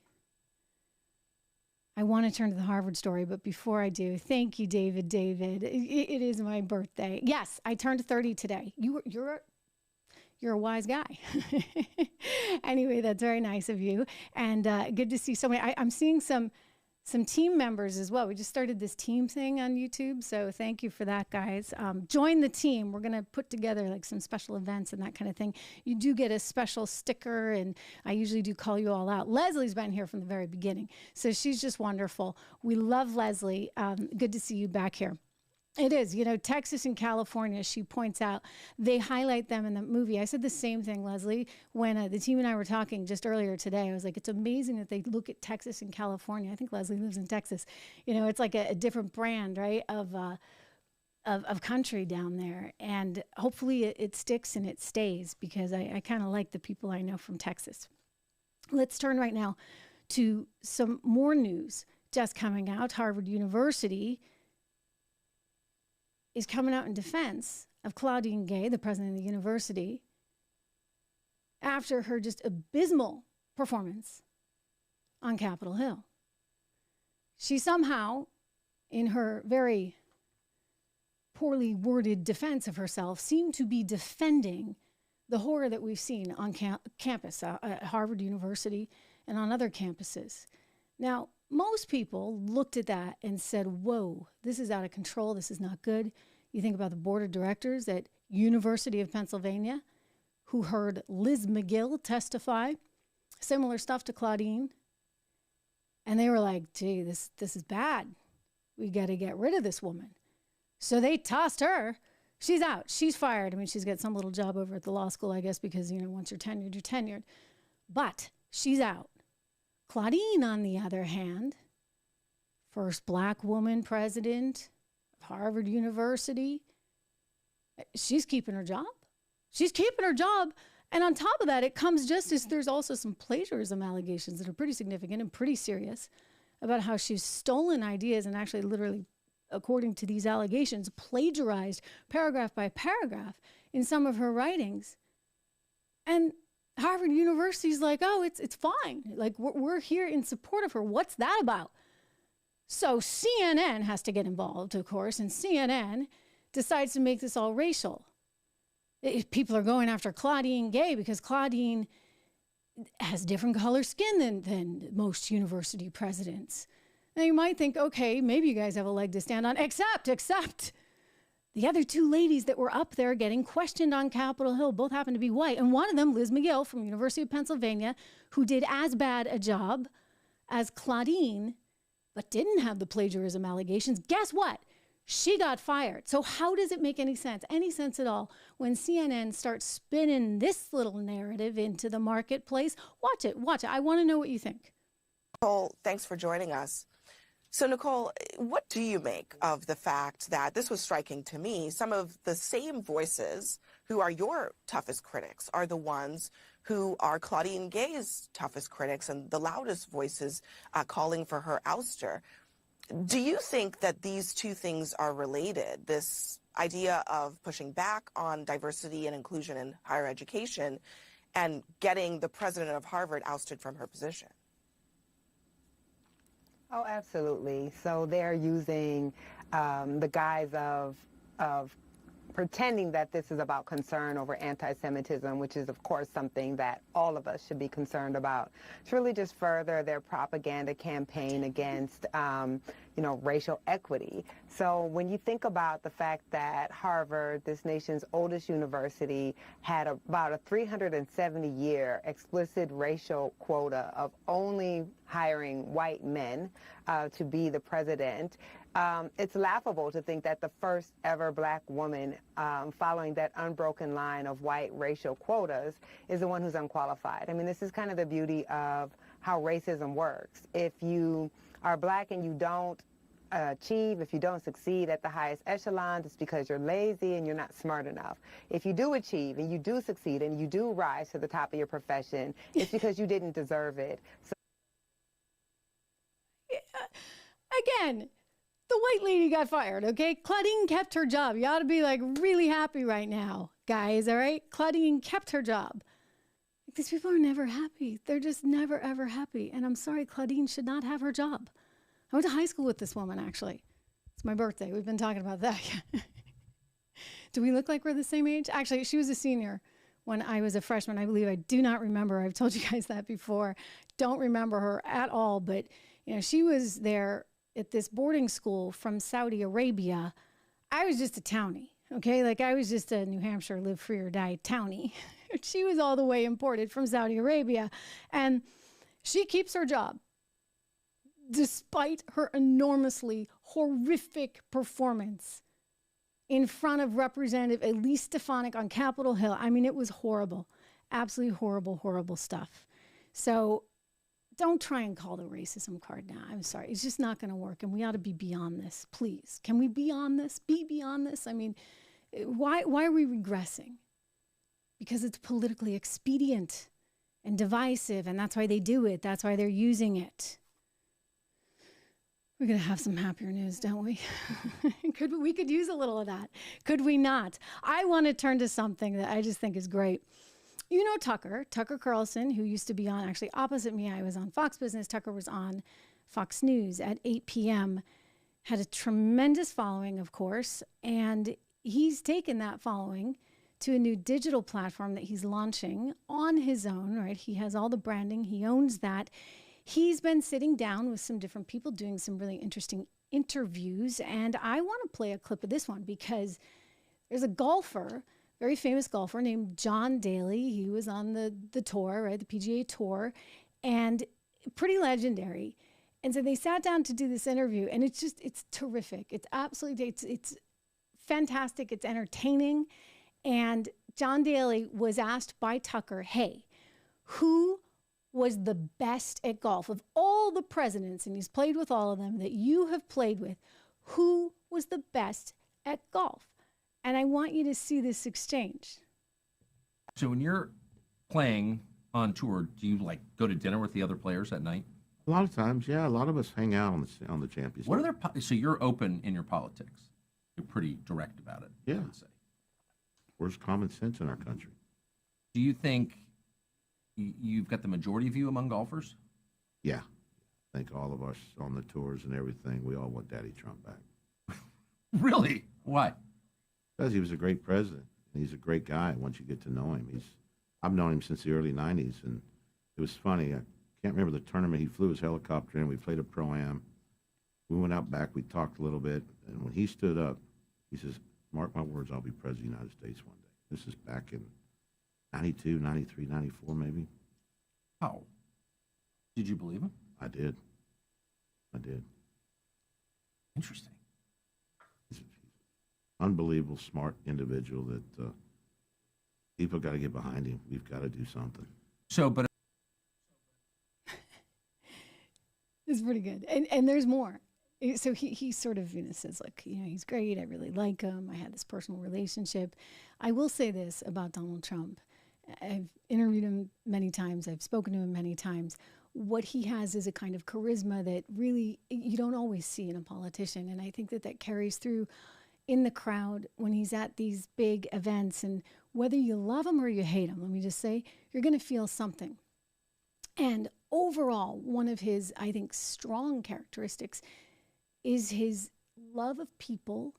Speaker 1: I want to turn to the Harvard story, but before I do, thank you, David. It is my birthday. Yes, I turned 30 today. You're a wise guy. Anyway, that's very nice of you. And good to see so many. I'm seeing some team members as well. We just started this team thing on YouTube. So thank you for that, guys. Join the team. We're going to put together like some special events and that kind of thing. You do get a special sticker, and I usually do call you all out. Leslie's been here from the very beginning. So she's just wonderful. We love Leslie. Good to see you back here. It is, Texas and California, she points out, they highlight them in the movie. I said the same thing, Leslie, when the team and I were talking just earlier today. I was like, it's amazing that they look at Texas and California. I think Leslie lives in Texas. It's like a different brand, right, of country down there. And hopefully it sticks and it stays because I kind of like the people I know from Texas. Let's turn right now to some more news just coming out. Harvard University is coming out in defense of Claudine Gay, the president of the university, after her just abysmal performance on Capitol Hill. She somehow, in her very poorly worded defense of herself, seemed to be defending the horror that we've seen on campus at Harvard University and on other campuses. Now, most people looked at that and said, whoa, this is out of control. This is not good. You think about the board of directors at University of Pennsylvania who heard Liz McGill testify, similar stuff to Claudine. And they were like, gee, this is bad. We got to get rid of this woman. So they tossed her. She's out. She's fired. I mean, she's got some little job over at the law school, I guess, because, once you're tenured, you're tenured. But she's out. Claudine, on the other hand, first black woman president of Harvard University, she's keeping her job. She's keeping her job. And on top of that, it comes just as there's also some plagiarism allegations that are pretty significant and pretty serious about how she's stolen ideas and actually literally, according to these allegations, plagiarized paragraph by paragraph in some of her writings. And Harvard University's like, oh, it's fine. Like, we're here in support of her. What's that about? So CNN has to get involved, of course, and CNN decides to make this all racial. People are going after Claudine Gay because Claudine has different color skin than most university presidents. Now, you might think, okay, maybe you guys have a leg to stand on, except the other two ladies that were up there getting questioned on Capitol Hill both happen to be white. And one of them, Liz McGill from University of Pennsylvania, who did as bad a job as Claudine, but didn't have the plagiarism allegations. Guess what? She got fired. So how does it make any sense at all, when CNN starts spinning this little narrative into the marketplace? Watch it. I want to know what you think.
Speaker 14: Nicole, thanks for joining us. So, Nicole, what do you make of the fact that this was striking to me? Some of the same voices who are your toughest critics are the ones who are Claudine Gay's toughest critics and the loudest voices calling for her ouster. Do you think that these two things are related, this idea of pushing back on diversity and inclusion in higher education and getting the president of Harvard ousted from her position?
Speaker 15: Oh, absolutely. So they're using the guise of pretending that this is about concern over anti-Semitism, which is, of course, something that all of us should be concerned about. It's really just further their propaganda campaign against, racial equity. So when you think about the fact that Harvard, this nation's oldest university, had about a 370-year explicit racial quota of only hiring white men to be the president, it's laughable to think that the first ever black woman following that unbroken line of white racial quotas is the one who's unqualified. I mean, this is kind of the beauty of how racism works. If you are black and you don't achieve, if you don't succeed at the highest echelons, it's because you're lazy and you're not smart enough. If you do achieve and you do succeed and you do rise to the top of your profession, it's because you didn't deserve it. So
Speaker 1: again, the white lady got fired, okay? Claudine kept her job. You ought to be like really happy right now, guys, all right? Claudine kept her job. These people are never happy. They're just never, ever happy. And I'm sorry, Claudine should not have her job. I went to high school with this woman, actually. It's my birthday. We've been talking about that. Do we look like we're the same age? Actually, she was a senior when I was a freshman, I believe. I do not remember. I've told you guys that before. Don't remember her at all. But, she was there at this boarding school from Saudi Arabia. I was just a townie, okay? Like I was just a New Hampshire live free or die townie. She was all the way imported from Saudi Arabia. And she keeps her job despite her enormously horrific performance in front of Representative Elise Stefanik on Capitol Hill. I mean, it was horrible. Absolutely horrible, horrible stuff. So don't try and call the racism card now. I'm sorry. It's just not going to work. And we ought to be beyond this, please. Can we be beyond this? Be beyond this? I mean, why are we regressing? Because it's politically expedient and divisive, and that's why they do it. That's why they're using it. We're going to have some happier news, don't we? We could use a little of that. Could we not? I want to turn to something that I just think is great. You know Tucker Carlson, who used to be on, actually opposite me. I was on Fox Business. Tucker was on Fox News at 8 p.m. Had a tremendous following, of course, and he's taken that following to a new digital platform that he's launching on his own, right? He has all the branding. He owns that. He's been sitting down with some different people doing some really interesting interviews, and I want to play a clip of this one because there's a golfer, very famous golfer named John Daly. He was on the tour, right, the PGA Tour, and pretty legendary. And so they sat down to do this interview, and it's terrific. It's absolutely, it's fantastic. It's entertaining. And John Daly was asked by Tucker, hey, who was the best at golf of all the presidents, and he's played with all of them that you have played with, who was the best at golf? And I want you to see this exchange.
Speaker 16: So when you're playing on tour, do you go to dinner with the other players at night?
Speaker 17: A lot of times, yeah. A lot of us hang out on the championship.
Speaker 16: What are so you're open in your politics. You're pretty direct about it.
Speaker 17: Yeah.
Speaker 16: I would say.
Speaker 17: Where's common sense in our country?
Speaker 16: Do you think you've got the majority view among golfers?
Speaker 17: Yeah. I think all of us on the tours and everything, we all want Daddy Trump back.
Speaker 16: Really? Why?
Speaker 17: Because he was a great president. And he's a great guy once you get to know him. I've known him since the early 90s, and it was funny. I can't remember the tournament. He flew his helicopter in. We played a Pro-Am. We went out back. We talked a little bit. And when he stood up, he says, mark my words, I'll be president of the United States one day. This is back in 92, 93, 94 maybe.
Speaker 16: How? Did you believe him?
Speaker 17: I did.
Speaker 16: Interesting.
Speaker 17: He's an unbelievable, smart individual that people got to get behind him. We've got to do something.
Speaker 1: It's pretty good. And there's more. So he sort of says, look, he's great. I really like him. I had this personal relationship. I will say this about Donald Trump. I've interviewed him many times. I've spoken to him many times. What he has is a kind of charisma that really you don't always see in a politician. And I think that carries through in the crowd when he's at these big events. And whether you love him or you hate him, let me just say, you're going to feel something. And overall, one of his, I think, strong characteristics is his love of people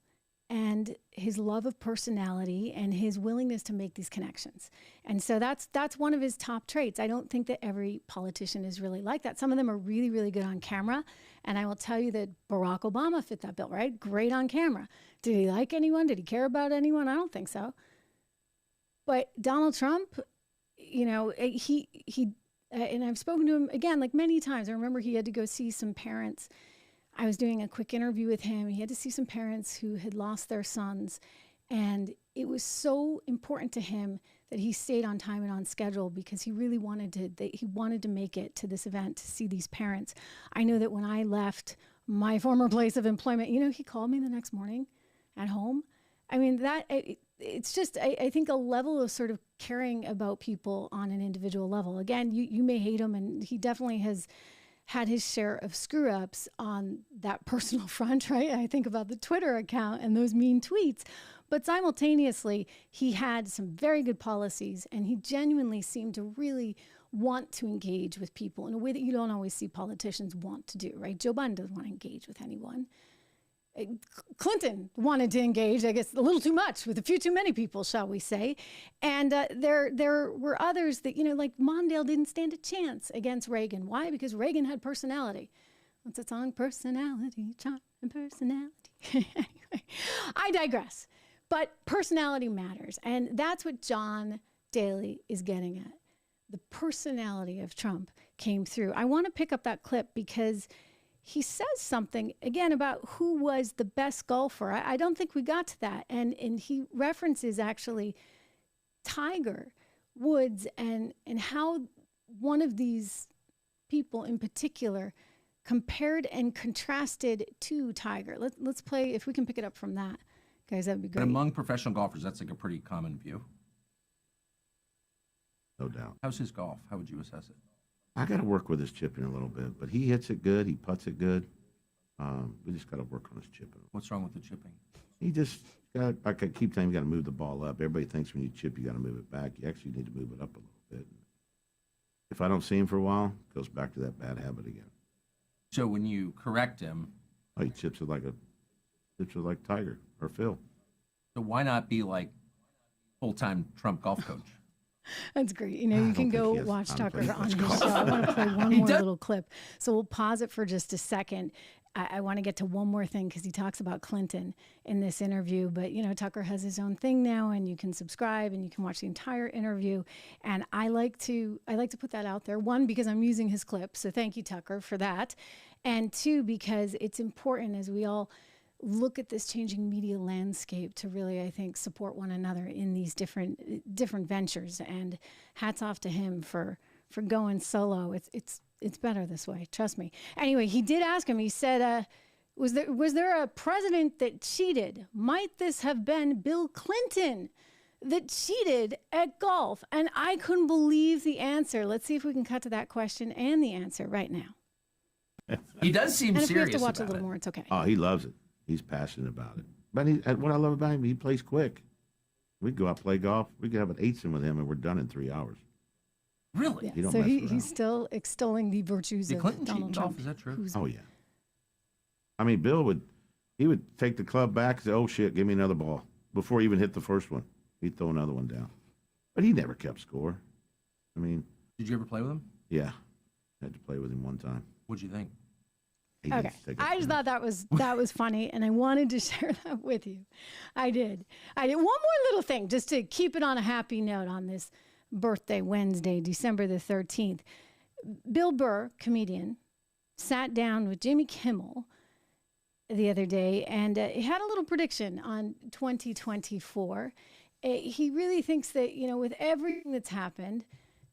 Speaker 1: and his love of personality and his willingness to make these connections. And so that's one of his top traits. I don't think that every politician is really like that. Some of them are really, really good on camera. And I will tell you that Barack Obama fit that bill, right? Great on camera. Did he like anyone? Did he care about anyone? I don't think so. But Donald Trump, he and I've spoken to him, again, like many times. I remember he had to go see some parents. I was doing a quick interview with him. He had to see some parents who had lost their sons. And it was so important to him that he stayed on time and on schedule because he really wanted to make it to this event to see these parents. I know that when I left my former place of employment, he called me the next morning at home. I mean, it's just, I think, a level of sort of caring about people on an individual level. Again, you may hate him, and he definitely has had his share of screw-ups on that personal front, right? I think about the Twitter account and those mean tweets. But simultaneously, he had some very good policies, and he genuinely seemed to really want to engage with people in a way that you don't always see politicians want to do, right? Joe Biden doesn't want to engage with anyone. Clinton wanted to engage, I guess, a little too much with a few too many people, shall we say. And there were others that, like Mondale didn't stand a chance against Reagan. Why? Because Reagan had personality. What's that song? Personality, charm, and personality. Anyway, I digress. But personality matters. And that's what John Daly is getting at. The personality of Trump came through. I want to pick up that clip because he says something, again, about who was the best golfer. I don't think we got to that. And he references, actually, Tiger Woods and how one of these people in particular compared and contrasted to Tiger. Let's play, if we can pick it up from that. Guys, that would be great.
Speaker 16: And among professional golfers, that's like a pretty common view.
Speaker 17: No doubt.
Speaker 16: How's his golf? How would you assess it?
Speaker 17: I got to work with his chipping a little bit, but he hits it good. He putts it good. We just got to work on his chipping.
Speaker 16: What's wrong with the chipping?
Speaker 17: He just got, like I keep saying, you got to move the ball up. Everybody thinks when you chip, you got to move it back. You actually need to move it up a little bit. If I don't see him for a while, it goes back to that bad habit again.
Speaker 16: So when you correct him,
Speaker 17: he chips it like Tiger or Phil.
Speaker 16: So why not be like full-time Trump golf coach?
Speaker 1: That's great. You can go watch Tucker on his show. I want to play one more little clip. So we'll pause it for just a second. I want to get to one more thing because he talks about Clinton in this interview. But, Tucker has his own thing now, and you can subscribe and you can watch the entire interview. And I like to put that out there. One, because I'm using his clip. So thank you, Tucker, for that. And two, because it's important as we all look at this changing media landscape to really, I think, support one another in these different ventures. And hats off to him for going solo. It's better this way. Trust me. Anyway, he did ask him. He said, was there a president that cheated? Might this have been Bill Clinton that cheated at golf? And I couldn't believe the answer. Let's see if we can cut to that question and the answer right now.
Speaker 16: He does seem serious about it. And if we have to
Speaker 1: watch a little more, it's okay.
Speaker 17: Oh, he loves it. He's passionate about it. But what I love about him, he plays quick. We'd go out play golf. We could have an eights-in with him, and we're done in 3 hours.
Speaker 16: Really?
Speaker 1: Yeah. So he's still extolling the virtues of
Speaker 16: Clinton
Speaker 1: Donald Trump.
Speaker 16: Golf, is that true?
Speaker 17: Oh, yeah. I mean, Bill would take the club back and say, oh, shit, give me another ball. Before he even hit the first one, he'd throw another one down. But he never kept score. I mean.
Speaker 16: Did you ever play with him?
Speaker 17: Yeah. I had to play with him one time.
Speaker 16: What'd you think?
Speaker 1: Okay, I just thought that was funny, and I wanted to share that with you. I did. One more little thing, just to keep it on a happy note on this birthday Wednesday, December the 13th. Bill Burr, comedian, sat down with Jimmy Kimmel the other day, and he had a little prediction on 2024. He really thinks that, with everything that's happened,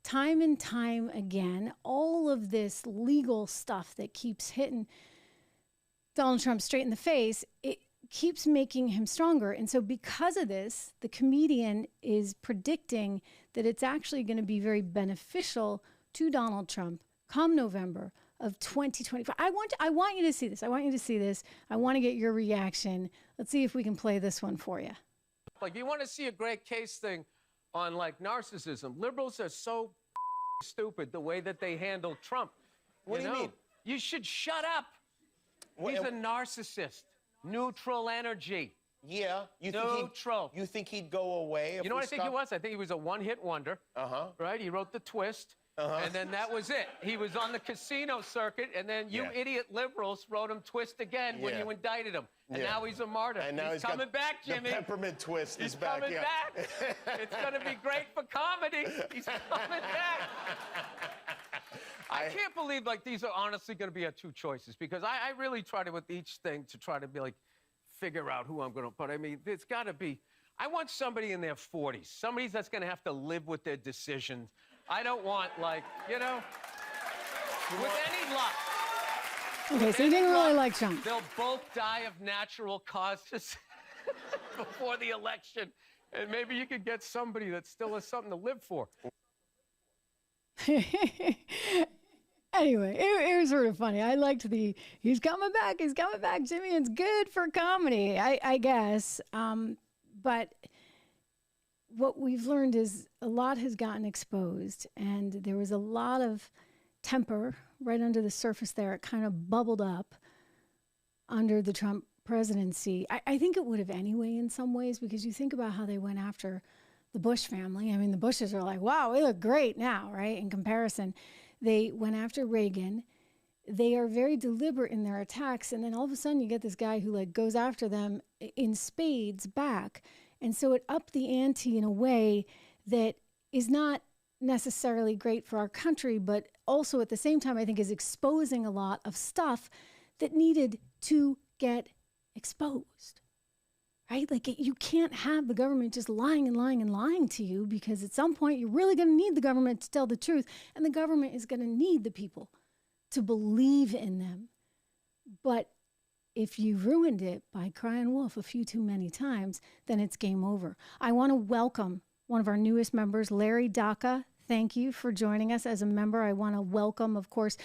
Speaker 1: time and time again, all of this legal stuff that keeps hitting Donald Trump straight in the face, it keeps making him stronger. And so because of this, the comedian is predicting that it's actually going to be very beneficial to Donald Trump come November of 2024. I want you to see this. I want you to see this. I want to get your reaction. Let's see if we can play this one for you.
Speaker 18: Like, you want to see a great case thing on, like, narcissism. Liberals are so stupid the way that they handle Trump.
Speaker 19: What do you mean?
Speaker 18: You should shut up. He's a narcissist. Neutral energy.
Speaker 19: Yeah. You think he'd go away?
Speaker 18: You know what I think he was? I think he was a one-hit wonder. Right? He wrote The Twist. And then that was it. He was on the casino circuit, and then you idiot liberals wrote him Twist again when you indicted him. And now he's a martyr. And now he's coming back, Jimmy.
Speaker 19: The peppermint twist is back.
Speaker 18: He's coming back. It's going to be great for comedy. He's coming back. I can't believe, like, these are honestly going to be our two choices, because I really try to, with each thing, to try to be like, figure out who I'm going to, but I mean, it's got to be, I want somebody in their 40s, somebody that's going to have to live with their decisions. I don't want, like, you know, with any luck.
Speaker 1: Okay, so you didn't really like Trump.
Speaker 18: They'll both die of natural causes before the election, and maybe you could get somebody that still has something to live for.
Speaker 1: Anyway, it was sort of funny. I liked he's coming back, Jimmy. It's good for comedy, I guess. But what we've learned is a lot has gotten exposed, and there was a lot of temper right under the surface there. It kind of bubbled up under the Trump presidency. I think it would have anyway in some ways, because you think about how they went after the Bush family. I mean, the Bushes are like, wow, we look great now, right? In comparison, they went after Reagan. They are very deliberate in their attacks. And then all of a sudden you get this guy who, like, goes after them in spades back. And so it upped the ante in a way that is not necessarily great for our country, but also at the same time, I think is exposing a lot of stuff that needed to get exposed. Right? Like, you can't have the government just lying and lying and lying to you, because at some point you're really going to need the government to tell the truth, and the government is going to need the people to believe in them. But if you ruined it by crying wolf a few too many times, then it's game over. I want to welcome one of our newest members, Larry Daca. Thank you for joining us as a member. I want to welcome, of course,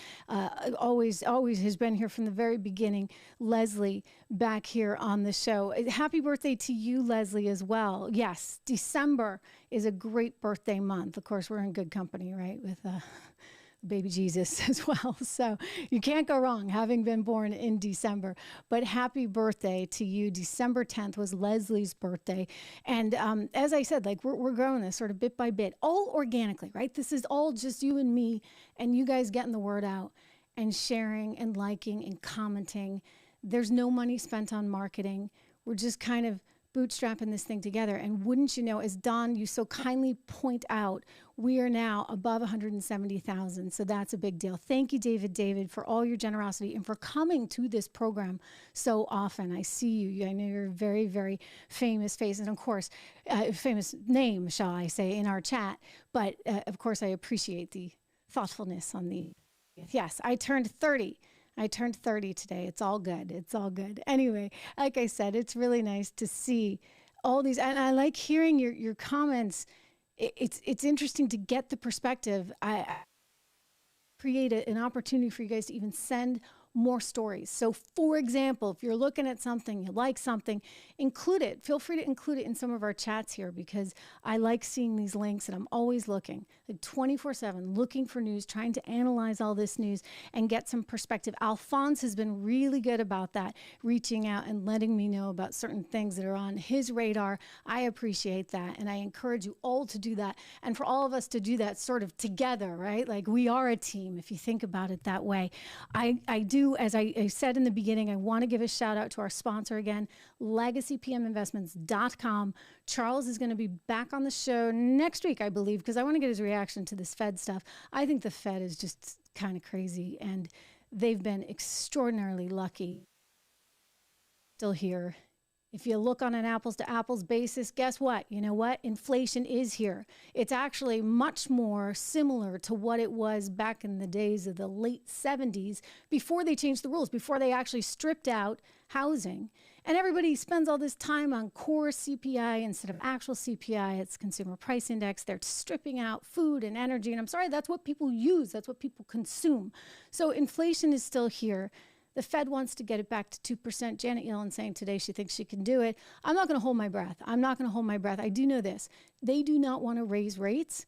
Speaker 1: always has been here from the very beginning, Leslie, back here on the show. Happy birthday to you, Leslie, as well. Yes, December is a great birthday month. Of course, we're in good company, right, with baby Jesus as well. So you can't go wrong having been born in December. But happy birthday to you. December 10th was Leslie's birthday. And as I said, like, we're growing this sort of bit by bit, all organically, right? This is all just you and me and you guys getting the word out and sharing and liking and commenting. There's no money spent on marketing. We're just kind of bootstrapping this thing together. And wouldn't you know, as Don, you so kindly point out, we are now above 170,000. So that's a big deal. Thank you, David, for all your generosity and for coming to this program so often. I see you. I know you're a very, very famous face. And of course, famous name, shall I say, in our chat. But of course, I appreciate the thoughtfulness on the, yes, I turned 30. I turned 30 today. It's all good. It's all good. Anyway, like I said, it's really nice to see all these. And I like hearing your comments. It's interesting to get the perspective. I create an opportunity for you guys to even send more stories. So for example, if you're looking at something, you like something, include it. Feel free to include it in some of our chats here, because I like seeing these links and I'm always looking, like 24/7, looking for news, trying to analyze all this news and get some perspective. Alphonse has been really good about that, reaching out and letting me know about certain things that are on his radar. I appreciate that. And I encourage you all to do that. And for all of us to do that sort of together, right? Like, we are a team, if you think about it that way. I do, as I said in the beginning, I want to give a shout out to our sponsor again, LegacyPMInvestments.com. Charles is going to be back on the show next week, I believe, because I want to get his reaction to this Fed stuff. I think the Fed is just kind of crazy, and they've been extraordinarily lucky still here If you look on an apples to apples basis, guess what? You know what? Inflation is here. It's actually much more similar to what it was back in the days of the late 70s before they changed the rules, before they actually stripped out housing. And everybody spends all this time on core CPI instead of actual CPI. It's consumer price index. They're stripping out food and energy. And I'm sorry, that's what people use. That's what people consume. So inflation is still here. The Fed wants to get it back to 2%. Janet Yellen saying today she thinks she can do it. I'm not going to hold my breath. I'm not going to hold my breath. I do know this. They do not want to raise rates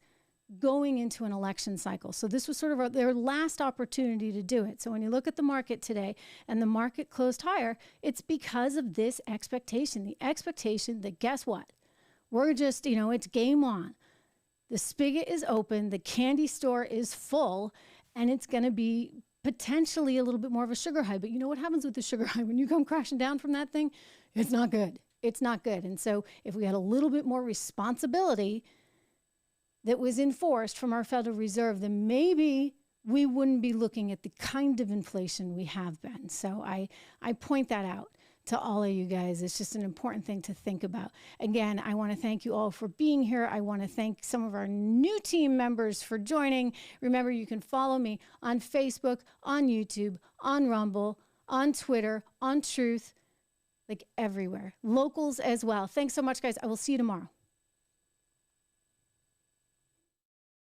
Speaker 1: going into an election cycle. So this was sort of their last opportunity to do it. So when you look at the market today and the market closed higher, it's because of this expectation. The expectation that, guess what? We're just, it's game on. The spigot is open. The candy store is full. And it's going to be potentially a little bit more of a sugar high. But you know what happens with the sugar high? When you come crashing down from that thing, it's not good. It's not good. And so if we had a little bit more responsibility that was enforced from our Federal Reserve, then maybe we wouldn't be looking at the kind of inflation we have been. So I point that out to all of you guys. It's just an important thing to think about. Again, I want to thank you all for being here. I want to thank some of our new team members for joining. Remember, you can follow me on Facebook, on YouTube, on Rumble, on Twitter, on Truth, like everywhere. Locals as well. Thanks so much, guys. I will see you tomorrow.